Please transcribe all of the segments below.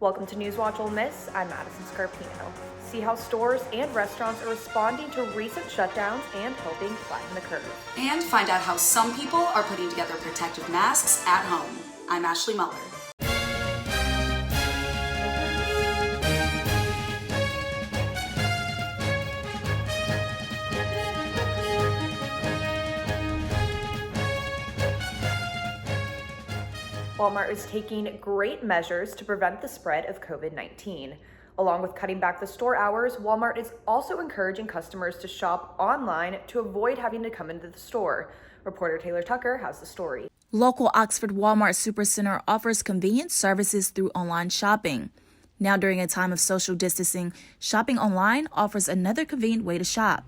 Welcome to NewsWatch Ole Miss. I'm Madison Scarpino. See how stores and restaurants are responding to recent shutdowns and helping flatten the curve. And find out how some people are putting together protective masks at home. I'm Ashley Muller. Walmart is taking great measures to prevent the spread of COVID-19. Along with cutting back the store hours, Walmart is also encouraging customers to shop online to avoid having to come into the store. Reporter Taylor Tucker has the story. Local Oxford Walmart Supercenter offers convenient services through online shopping. Now, during a time of social distancing, shopping online offers another convenient way to shop.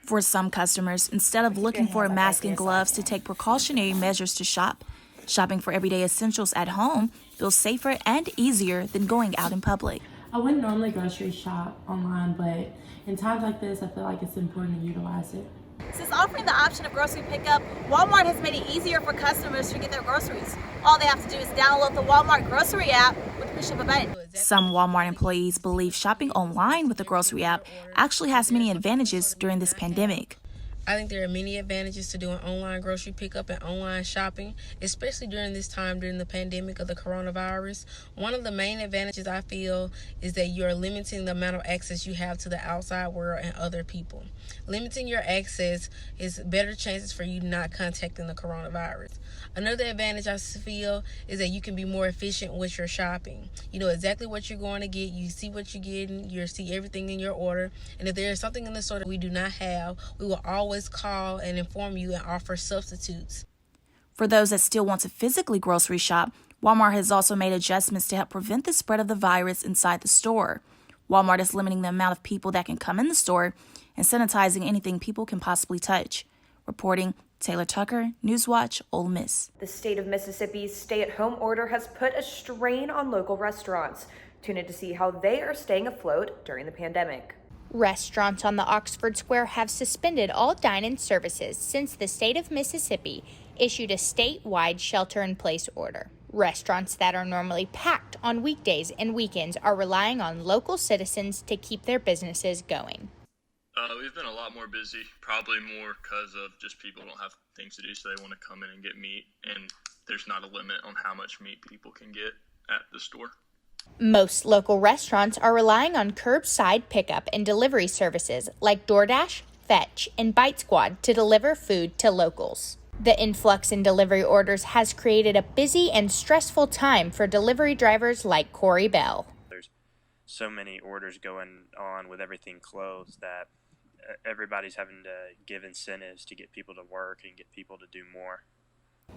For some customers, instead of looking for a mask and gloves to take precautionary measures to shop, shopping for everyday essentials at home feels safer and easier than going out in public. I wouldn't normally grocery shop online, but in times like this, I feel like it's important to utilize it. Since offering the option of grocery pickup, Walmart has made it easier for customers to get their groceries. All they have to do is download the Walmart grocery app with the push of a button. Some Walmart employees believe shopping online with the grocery app actually has many advantages during this pandemic. I think there are many advantages to doing online grocery pickup and online shopping, especially during this time during the pandemic of the coronavirus. One of the main advantages I feel is that you're limiting the amount of access you have to the outside world and other people. Limiting your access is better chances for you not contacting the coronavirus. Another advantage I feel is that you can be more efficient with your shopping. You know exactly what you're going to get. You see what you're getting. You see everything in your order. And if there is something in the store that we do not have, we will always call and inform you and offer substitutes. For those that still want to physically grocery shop, Walmart has also made adjustments to help prevent the spread of the virus inside the store. Walmart is limiting the amount of people that can come in the store and sanitizing anything people can possibly touch. Reporting, Taylor Tucker, NewsWatch Ole Miss. The state of Mississippi's stay-at-home order has put a strain on local restaurants. Tune in to see how they are staying afloat during the pandemic. Restaurants on the Oxford Square have suspended all dine-in services since the state of Mississippi issued a statewide shelter-in-place order. Restaurants that are normally packed on weekdays and weekends are relying on local citizens to keep their businesses going. We've been a lot more busy, probably more because of just people don't have things to do, so they want to come in and get meat, and there's not a limit on how much meat people can get at the store. Most local restaurants are relying on curbside pickup and delivery services like DoorDash, Fetch, and Bite Squad to deliver food to locals. The influx in delivery orders has created a busy and stressful time for delivery drivers like Corey Bell. There's so many orders going on with everything closed that everybody's having to give incentives to get people to work and get people to do more.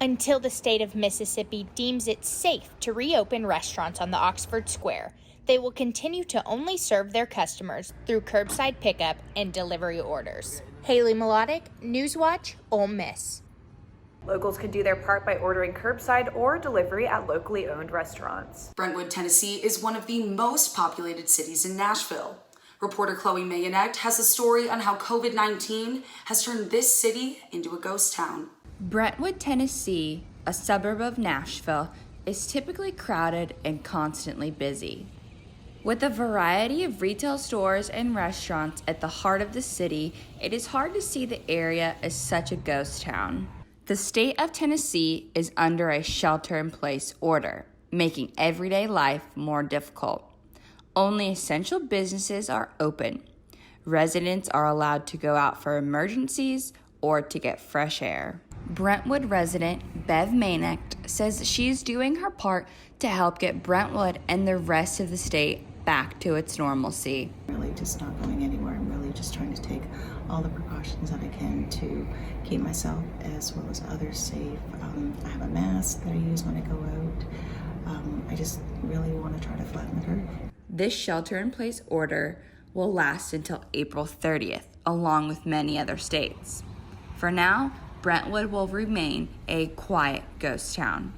Until the state of Mississippi deems it safe to reopen restaurants on the Oxford Square, they will continue to only serve their customers through curbside pickup and delivery orders. Haley Melodic, NewsWatch Ole Miss. Locals can do their part by ordering curbside or delivery at locally owned restaurants. Brentwood, Tennessee is one of the most populated cities in Nashville. Reporter Chloe Mayonet has a story on how COVID-19 has turned this city into a ghost town. Brentwood, Tennessee, a suburb of Nashville, is typically crowded and constantly busy. With a variety of retail stores and restaurants at the heart of the city, it is hard to see the area as such a ghost town. The state of Tennessee is under a shelter-in-place order, making everyday life more difficult. Only essential businesses are open. Residents are allowed to go out for emergencies or to get fresh air. Brentwood resident Bev Mainacht says she is doing her part to help get Brentwood and the rest of the state back to its normalcy. Really just not going anywhere. I'm really just trying to take all the precautions that I can to keep myself as well as others safe. I have a mask that I use when I go out. I just really want to try to flatten the curve. This shelter-in-place order will last until April 30th, along with many other states. For now, Brentwood will remain a quiet ghost town.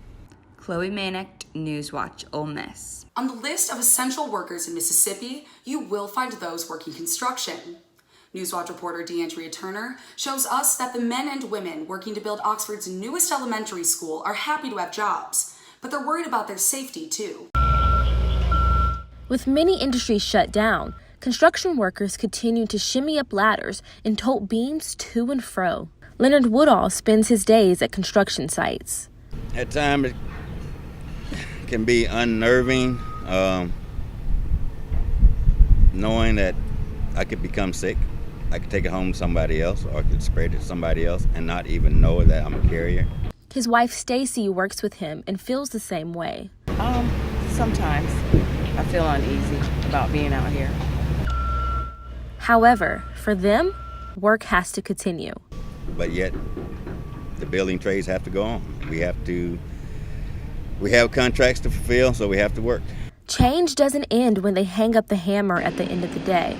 Chloe Mainacht, NewsWatch Ole Miss. On the list of essential workers in Mississippi, you will find those working construction. NewsWatch reporter DeAndrea Turner shows us that the men and women working to build Oxford's newest elementary school are happy to have jobs, but they're worried about their safety too. With many industries shut down, construction workers continue to shimmy up ladders and tote beams to and fro. Leonard Woodall spends his days at construction sites. At times it can be unnerving, knowing that I could become sick. I could take it home to somebody else, or I could spread it to somebody else and not even know that I'm a carrier. His wife Stacy works with him and feels the same way. Sometimes I feel uneasy about being out here. However, for them, work has to continue. But yet, the building trades have to go on. We have contracts to fulfill, so we have to work. Change doesn't end when they hang up the hammer at the end of the day.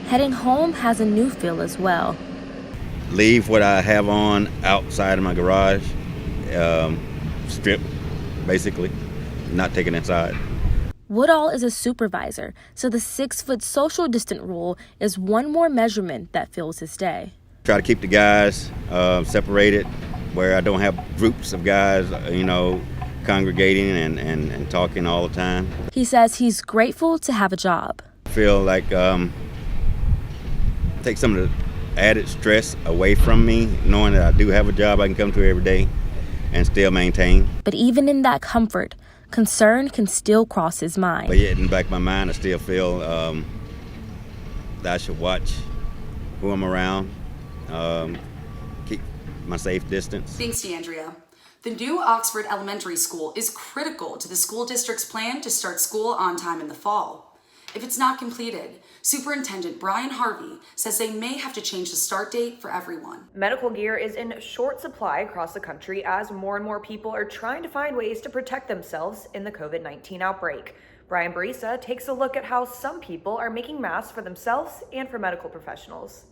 Heading home has a new feel as well. Leave what I have on outside of my garage, strip, basically, not take it inside. Woodall is a supervisor, so the 6-foot social distance rule is one more measurement that fills his day. Try to keep the guys separated, where I don't have groups of guys, congregating and talking all the time. He says he's grateful to have a job. I feel like take some of the added stress away from me, knowing that I do have a job I can come to every day and still maintain. But even in that comfort, concern can still cross his mind. But yet in the back of my mind, I still feel that I should watch who I'm around, keep my safe distance. Thanks, DeAndrea. The new Oxford Elementary School is critical to the school district's plan to start school on time in the fall. If it's not completed, Superintendent Brian Harvey says they may have to change the start date for everyone. Medical gear is in short supply across the country as more and more people are trying to find ways to protect themselves in the COVID-19 outbreak. Brian Barisa takes a look at how some people are making masks for themselves and for medical professionals.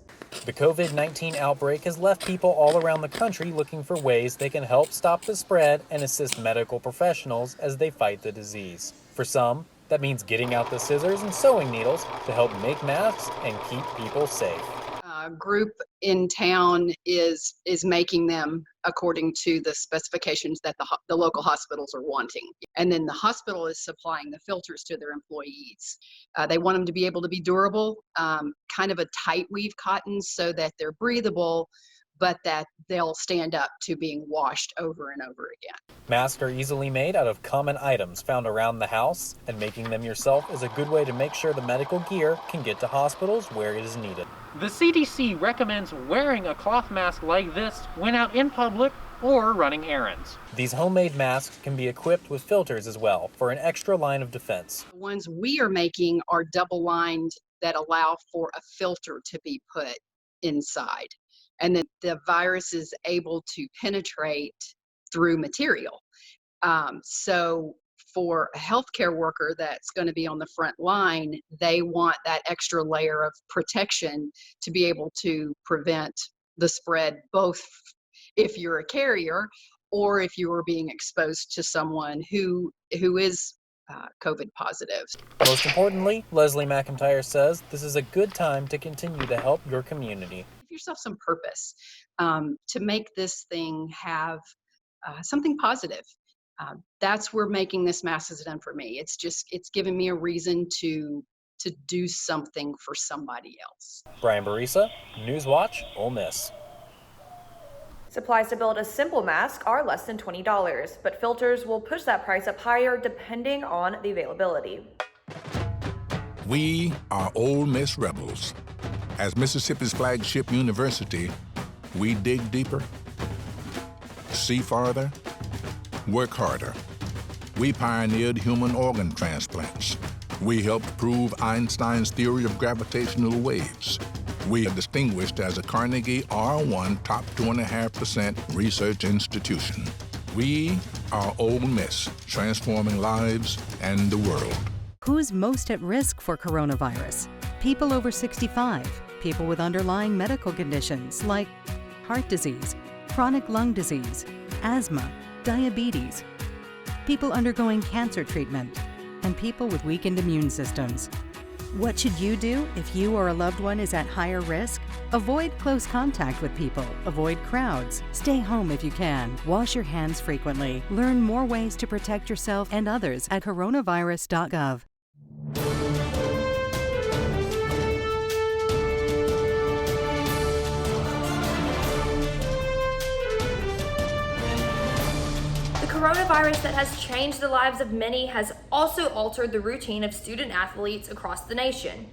The COVID-19 outbreak has left people all around the country looking for ways they can help stop the spread and assist medical professionals as they fight the disease. For some, that means getting out the scissors and sewing needles to help make masks and keep people safe. A group in town is making them according to the specifications that the local hospitals are wanting. And then the hospital is supplying the filters to their employees. They want them to be able to be durable, kind of a tight weave cotton so that they're breathable, but that they'll stand up to being washed over and over again. Masks are easily made out of common items found around the house, and making them yourself is a good way to make sure the medical gear can get to hospitals where it is needed. The CDC recommends wearing a cloth mask like this when out in public or running errands. These homemade masks can be equipped with filters as well for an extra line of defense. The ones we are making are double-lined that allow for a filter to be put inside. And then the virus is able to penetrate through material. So for a healthcare worker that's going to be on the front line, they want that extra layer of protection to be able to prevent the spread, both if you're a carrier or if you are being exposed to someone who is COVID positive. Most importantly, Leslie McIntyre says this is a good time to continue to help your community. Give yourself some purpose to make this thing have something positive. That's where making this mask has done for me. It's given me a reason to do something for somebody else. Brian Barisa, NewsWatch Ole Miss. Supplies to build a simple mask are less than $20, but filters will push that price up higher depending on the availability. We are Ole Miss Rebels. As Mississippi's flagship university, we dig deeper, see farther, work harder. We pioneered human organ transplants. We helped prove Einstein's theory of gravitational waves. We are distinguished as a Carnegie R1 top 2.5% research institution. We are Ole Miss, transforming lives and the world. Who's most at risk for coronavirus? People over 65, people with underlying medical conditions like heart disease, chronic lung disease, asthma, diabetes, people undergoing cancer treatment, and people with weakened immune systems. What should you do if you or a loved one is at higher risk? Avoid close contact with people. Avoid crowds. Stay home if you can. Wash your hands frequently. Learn more ways to protect yourself and others at coronavirus.gov. coronavirus that has changed the lives of many has also altered the routine of student athletes across the nation.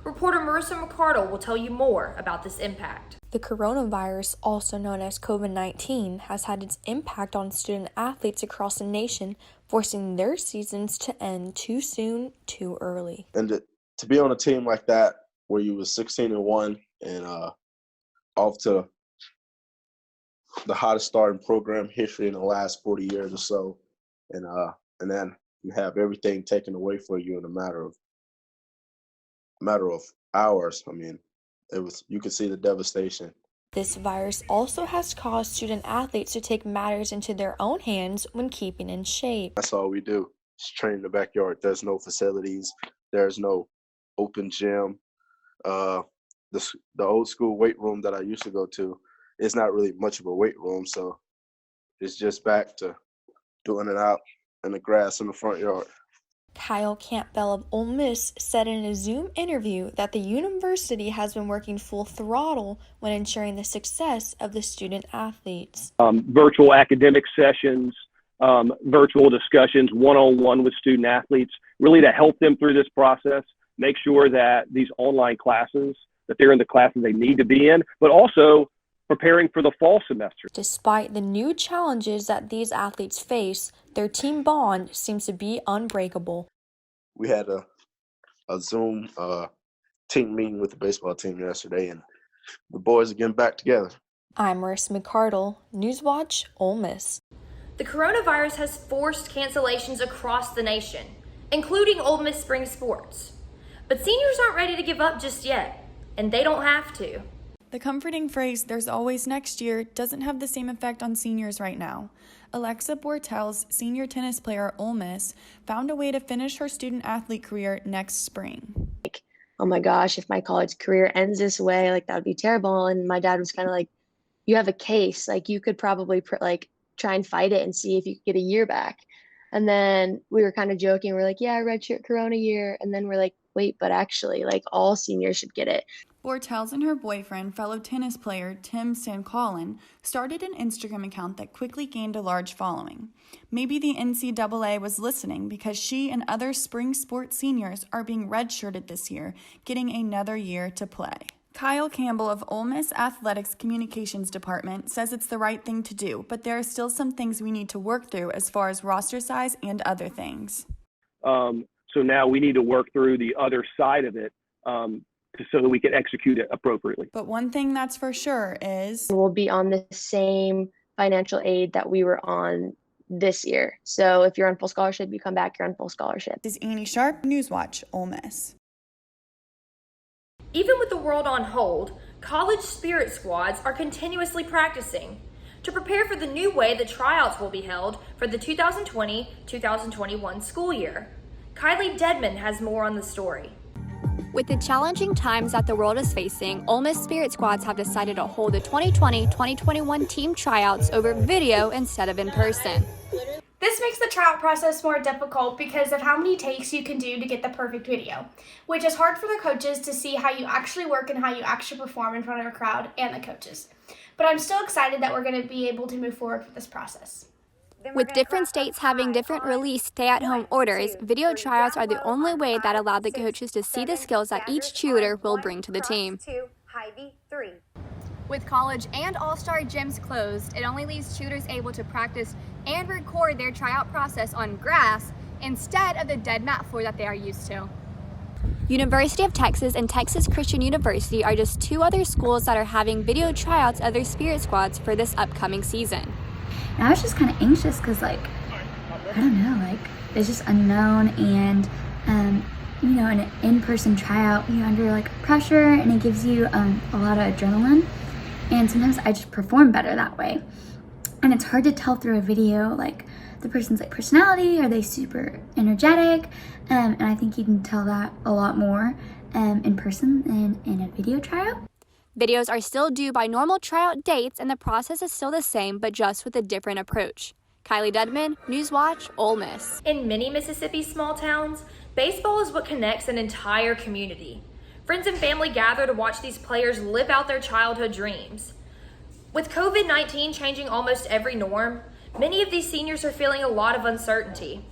Reporter Marissa McCardle will tell you more about this impact. The coronavirus, also known as COVID-19, has had its impact on student athletes across the nation, forcing their seasons to end too soon, too early. And to be on a team like that, where you was 16-1 and off to the hottest start in program history in the last 40 years or so, and then you have everything taken away from you in a matter of hours. I mean, you could see the devastation. This virus also has caused student athletes to take matters into their own hands when keeping in shape. That's all we do. Just train in the backyard. There's no facilities. There's no open gym. The old school weight room that I used to go to, it's not really much of a weight room, so it's just back to doing it out in the grass in the front yard. Kyle Campbell of Ole Miss said in a Zoom interview that the university has been working full throttle when ensuring the success of the student athletes. Virtual academic sessions, virtual discussions, one-on-one with student athletes, really to help them through this process, make sure that these online classes, that they're in the classes they need to be in, but also preparing for the fall semester. Despite the new challenges that these athletes face, their team bond seems to be unbreakable. We had a Zoom team meeting with the baseball team yesterday, and the boys are getting back together. I'm Marissa McCardle, NewsWatch Ole Miss. The coronavirus has forced cancellations across the nation, including Ole Miss spring sports. But seniors aren't ready to give up just yet, and they don't have to. The comforting phrase, "there's always next year," doesn't have the same effect on seniors right now. Alexa Bortels, senior tennis player at Ole Miss, found a way to finish her student-athlete career next spring. Oh my gosh, if my college career ends this way, that would be terrible. And my dad was kind of like, you have a case. You could probably try and fight it and see if you could get a year back. And then we were kind of joking. We're like, yeah, redshirt Corona year. And then we're like, wait, but actually, all seniors should get it. Bortels and her boyfriend, fellow tennis player Tim Stancolin, started an Instagram account that quickly gained a large following. Maybe the NCAA was listening because she and other spring sports seniors are being redshirted this year, getting another year to play. Kyle Campbell of Ole Miss Athletics Communications Department says it's the right thing to do, but there are still some things we need to work through as far as roster size and other things. So now we need to work through the other side of it so that we can execute it appropriately. But one thing that's for sure is we'll be on the same financial aid that we were on this year. So if you're on full scholarship, you come back, you're on full scholarship. This is Annie Sharp, NewsWatch Ole Miss. Even with the world on hold, college spirit squads are continuously practicing to prepare for the new way the tryouts will be held for the 2020-2021 school year. Kylie Dedman has more on the story. With the challenging times that the world is facing, Ole Miss Spirit Squads have decided to hold the 2020-2021 team tryouts over video instead of in person. This makes the tryout process more difficult because of how many takes you can do to get the perfect video, which is hard for the coaches to see how you actually work and how you actually perform in front of a crowd and the coaches. But I'm still excited that we're going to be able to move forward with this process. With different states having different release stay-at-home orders, video tryouts are the only way that allow the coaches to see the skills that each cheerleader will bring to the team. With college and all-star gyms closed, it only leaves cheerleaders able to practice and record their tryout process on grass instead of the dead mat floor that they are used to. University of Texas and Texas Christian University are just two other schools that are having video tryouts of their Spirit Squads for this upcoming season. And I was just kind of anxious because, I don't know, it's just unknown, and, an in-person tryout, you're under, pressure, and it gives you a lot of adrenaline, and sometimes I just perform better that way. And it's hard to tell through a video, the person's, personality, are they super energetic, and I think you can tell that a lot more in person than in a video tryout. Videos are still due by normal tryout dates, and the process is still the same, but just with a different approach. Kylie Dedman, NewsWatch, Ole Miss. In many Mississippi small towns, baseball is what connects an entire community. Friends and family gather to watch these players live out their childhood dreams. With COVID-19 changing almost every norm, Many of these seniors are feeling a lot of uncertainty.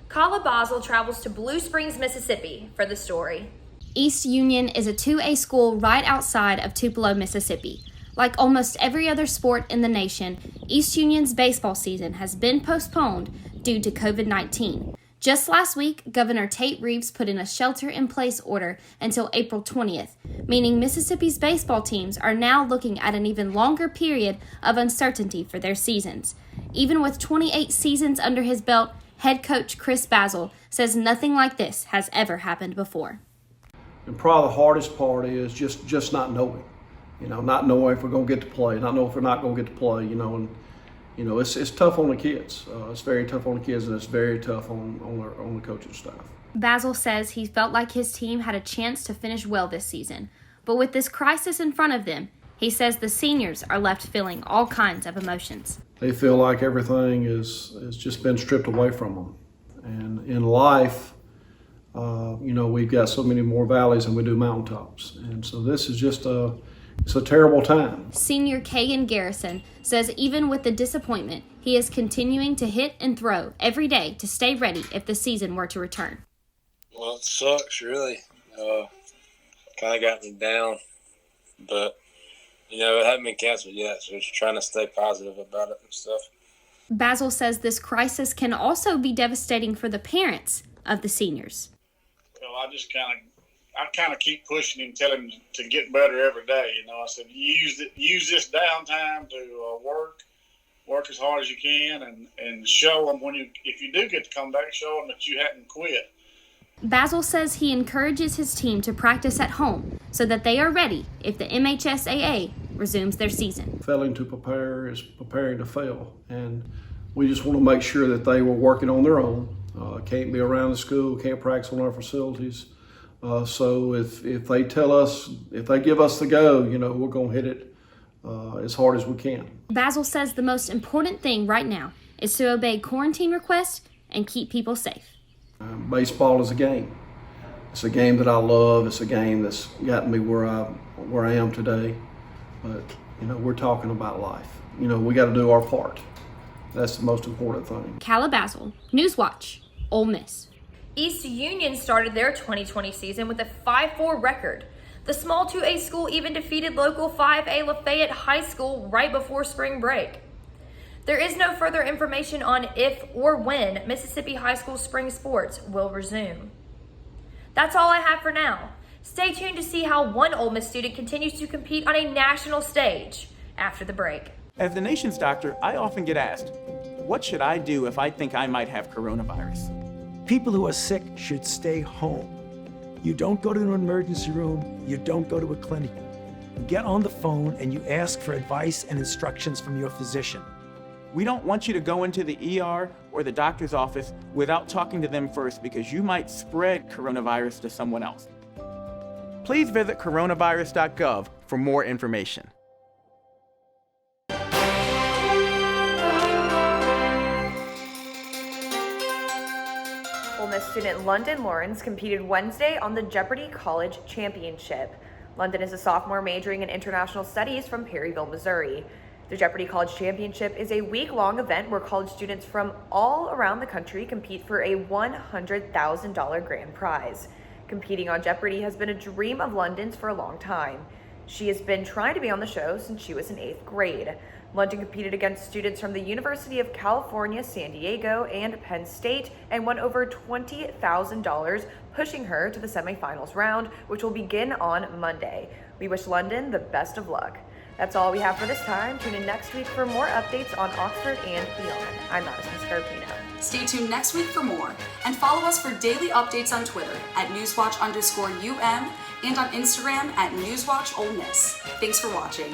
Kala Basel travels to Blue Springs, Mississippi for the story. East Union is a 2A school right outside of Tupelo, Mississippi. Like almost every other sport in the nation, East Union's baseball season has been postponed due to COVID-19. Just last week, Governor Tate Reeves put in a shelter-in-place order until April 20th, meaning Mississippi's baseball teams are now looking at an even longer period of uncertainty for their seasons. Even with 28 seasons under his belt, head coach Chris Basel says nothing like this has ever happened before. And probably the hardest part is just not knowing. Not knowing if we're going to get to play, not knowing if we're not going to get to play, and it's tough on the kids. It's very tough on the kids, and it's very tough on the coaching staff. Basel says he felt like his team had a chance to finish well this season. But with this crisis in front of them, he says the seniors are left feeling all kinds of emotions. They feel like everything is just been stripped away from them. And in life, we've got so many more valleys than we do mountaintops. And so this is just it's a terrible time. Senior Kagan Garrison says even with the disappointment, he is continuing to hit and throw every day to stay ready if the season were to return. Well, it sucks, really. Kind of got me down, but, it hasn't been canceled yet, so just trying to stay positive about it and stuff. Basel says this crisis can also be devastating for the parents of the seniors. Well, I kind of keep pushing him, telling him to get better every day. I said, use this downtime to work as hard as you can, and show them if you do get to come back, show them that you hadn't quit. Basel says he encourages his team to practice at home so that they are ready if the MHSAA resumes their season. Failing to prepare is preparing to fail, and we just want to make sure that they were working on their own. Can't be around the school, can't practice on our facilities. So if they give us the go, we're going to hit it as hard as we can. Basel says the most important thing right now is to obey quarantine requests and keep people safe. Baseball is a game. It's a game that I love. It's a game that's gotten me where I am today. But, we're talking about life. We got to do our part. That's the most important thing. Kala Basel, NewsWatch, Ole Miss. East Union started their 2020 season with a 5-4 record. The small 2A school even defeated local 5A Lafayette High School right before spring break. There is no further information on if or when Mississippi high school spring sports will resume. That's all I have for now. Stay tuned to see how one Ole Miss student continues to compete on a national stage after the break. As the nation's doctor, I often get asked, what should I do if I think I might have coronavirus? People who are sick should stay home. You don't go to an emergency room, you don't go to a clinic. You get on the phone and you ask for advice and instructions from your physician. We don't want you to go into the ER or the doctor's office without talking to them first because you might spread coronavirus to someone else. Please visit coronavirus.gov for more information. Ole Miss student London Lawrence competed Wednesday on the Jeopardy College Championship. London is a sophomore majoring in international studies from Perryville, Missouri. The Jeopardy College Championship is a week-long event where college students from all around the country compete for a $100,000 grand prize. Competing on Jeopardy has been a dream of London's for a long time. She has been trying to be on the show since she was in 8th grade. London competed against students from the University of California, San Diego, and Penn State and won over $20,000, pushing her to the semifinals round, which will begin on Monday. We wish London the best of luck. That's all we have for this time. Tune in next week for more updates on Oxford and beyond. I'm Madison Scarpino. Stay tuned next week for more, and follow us for daily updates on Twitter at @NewsWatch_UM and on Instagram at NewsWatch Ole Miss. Thanks for watching.